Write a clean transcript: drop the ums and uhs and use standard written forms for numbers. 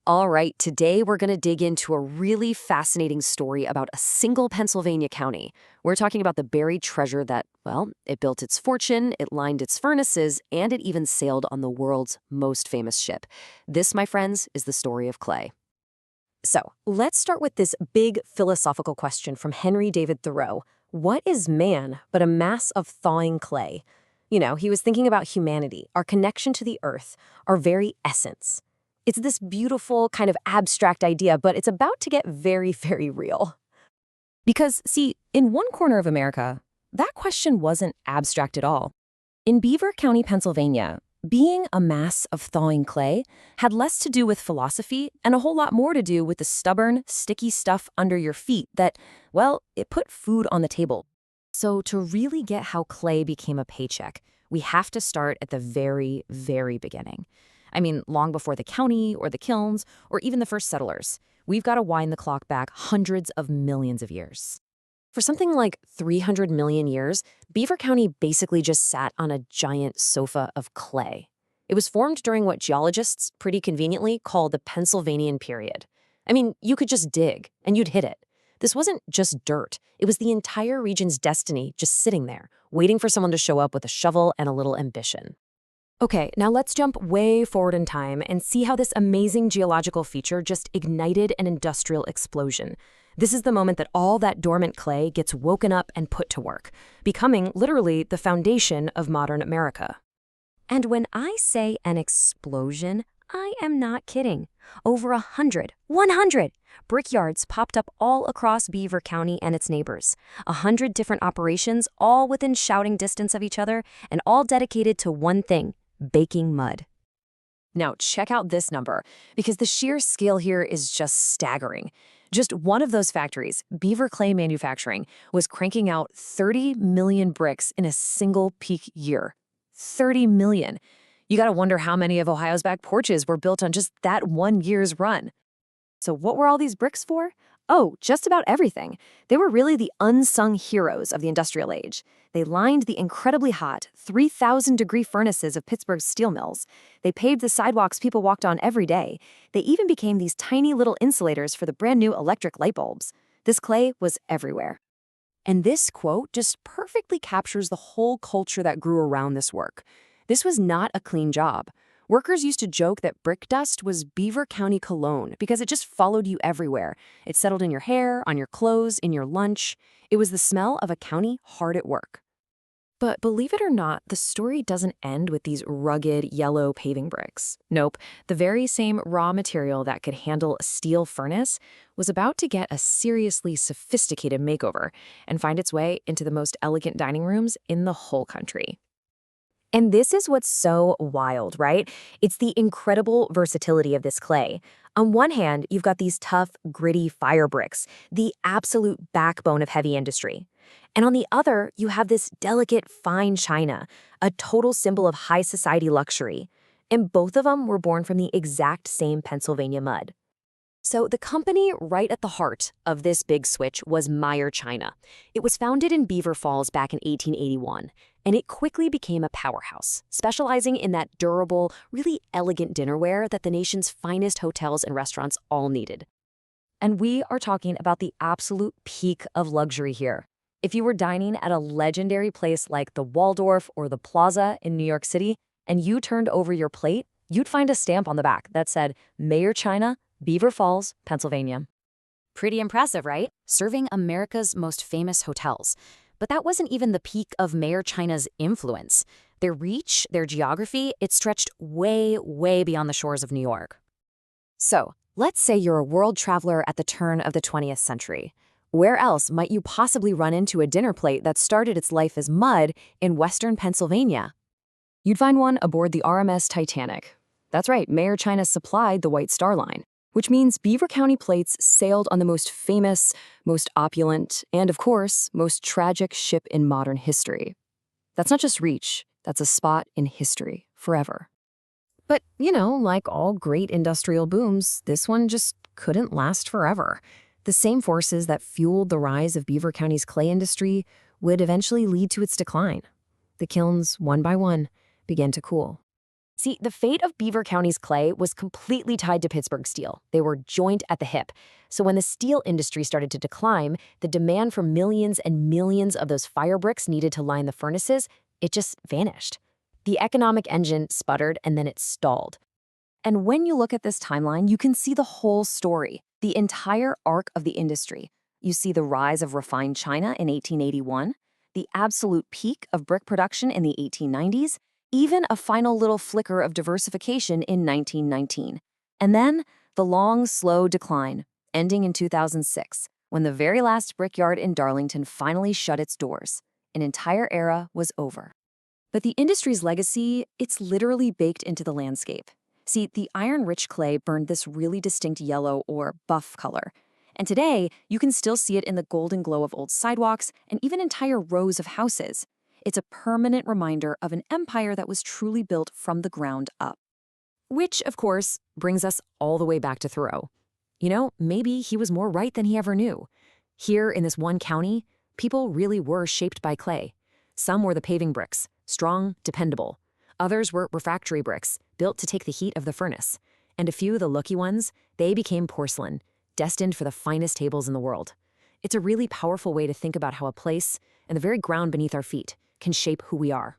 All right, today we're going to dig into a really fascinating story about a single Pennsylvania county. We're talking about the buried treasure that, well, it built its fortune, it lined its furnaces, and it even sailed on the world's most famous ship. This, my friends, is the story of clay. So, let's start with this big philosophical question from Henry David Thoreau. What is man but a mass of thawing clay? He was thinking about humanity, our connection to the earth, our very essence. It's this beautiful, kind of abstract idea, but it's about to get very, very real. Because, see, in one corner of America, that question wasn't abstract at all. In Beaver County, Pennsylvania, being a mass of thawing clay had less to do with philosophy and a whole lot more to do with the stubborn, sticky stuff under your feet that, well, it put food on the table. So to really get how clay became a paycheck, we have to start at the very, very beginning. I mean, long before the county or the kilns or even the first settlers. We've got to wind the clock back hundreds of millions of years. For something like 300 million years, Beaver County basically just sat on a giant sofa of clay. It was formed during what geologists pretty conveniently call the Pennsylvanian period. I mean, you could just dig and you'd hit it. This wasn't just dirt. It was the entire region's destiny just sitting there, waiting for someone to show up with a shovel and a little ambition. Okay, now let's jump way forward in time and see how this amazing geological feature just ignited an industrial explosion. This is the moment that all that dormant clay gets woken up and put to work, becoming literally the foundation of modern America. And when I say an explosion, I am not kidding. Over 100 brickyards popped up all across Beaver County and its neighbors. 100 different operations, all within shouting distance of each other, and all dedicated to one thing: baking mud. Now, check out this number, because the sheer scale here is just staggering. Just one of those factories, Beaver Clay Manufacturing, was cranking out 30 million bricks in a single peak year. 30 million. You gotta wonder how many of Ohio's back porches were built on just that 1 year's run. So what were all these bricks for? Oh, just about everything. They were really the unsung heroes of the industrial age. They lined the incredibly hot 3,000-degree furnaces of Pittsburgh's steel mills. They paved the sidewalks people walked on every day. They even became these tiny little insulators for the brand new electric light bulbs. This clay was everywhere. And this quote just perfectly captures the whole culture that grew around this work. This was not a clean job. Workers used to joke that brick dust was Beaver County cologne because it just followed you everywhere. It settled in your hair, on your clothes, in your lunch. It was the smell of a county hard at work. But believe it or not, the story doesn't end with these rugged yellow paving bricks. Nope, the very same raw material that could handle a steel furnace was about to get a seriously sophisticated makeover and find its way into the most elegant dining rooms in the whole country. And this is what's so wild, right? It's the incredible versatility of this clay. On one hand, you've got these tough, gritty fire bricks, the absolute backbone of heavy industry. And on the other, you have this delicate, fine china, a total symbol of high society luxury. And both of them were born from the exact same Pennsylvania mud. So the company right at the heart of this big switch was Meyer China. It was founded in Beaver Falls back in 1881, and it quickly became a powerhouse, specializing in that durable, really elegant dinnerware that the nation's finest hotels and restaurants all needed. And we are talking about the absolute peak of luxury here. If you were dining at a legendary place like the Waldorf or the Plaza in New York City, and you turned over your plate, you'd find a stamp on the back that said, Meyer China, Beaver Falls, Pennsylvania. Pretty impressive, right? Serving America's most famous hotels. But that wasn't even the peak of Meyer China's influence. Their reach, their geography, it stretched way, way beyond the shores of New York. So, let's say you're a world traveler at the turn of the 20th century. Where else might you possibly run into a dinner plate that started its life as mud in western Pennsylvania? You'd find one aboard the RMS Titanic. That's right, Meyer China supplied the White Star Line, which means Beaver County plates sailed on the most famous, most opulent, and of course, most tragic ship in modern history. That's not just reach, that's a spot in history, forever. But, like all great industrial booms, this one just couldn't last forever. The same forces that fueled the rise of Beaver County's clay industry would eventually lead to its decline. The kilns, one by one, began to cool. See, the fate of Beaver County's clay was completely tied to Pittsburgh steel. They were joined at the hip. So when the steel industry started to decline, the demand for millions and millions of those fire bricks needed to line the furnaces, it just vanished. The economic engine sputtered and then it stalled. And when you look at this timeline, you can see the whole story, the entire arc of the industry. You see the rise of refined china in 1881, the absolute peak of brick production in the 1890s, even a final little flicker of diversification in 1919. And then the long, slow decline, ending in 2006, when the very last brickyard in Darlington finally shut its doors. An entire era was over. But the industry's legacy, it's literally baked into the landscape. See, the iron-rich clay burned this really distinct yellow or buff color. And today, you can still see it in the golden glow of old sidewalks and even entire rows of houses. It's a permanent reminder of an empire that was truly built from the ground up. Which, of course, brings us all the way back to Thoreau. You know, maybe he was more right than he ever knew. Here in this one county, people really were shaped by clay. Some were the paving bricks, strong, dependable. Others were refractory bricks, built to take the heat of the furnace. And a few of the lucky ones, they became porcelain, destined for the finest tables in the world. It's a really powerful way to think about how a place, and the very ground beneath our feet, can shape who we are.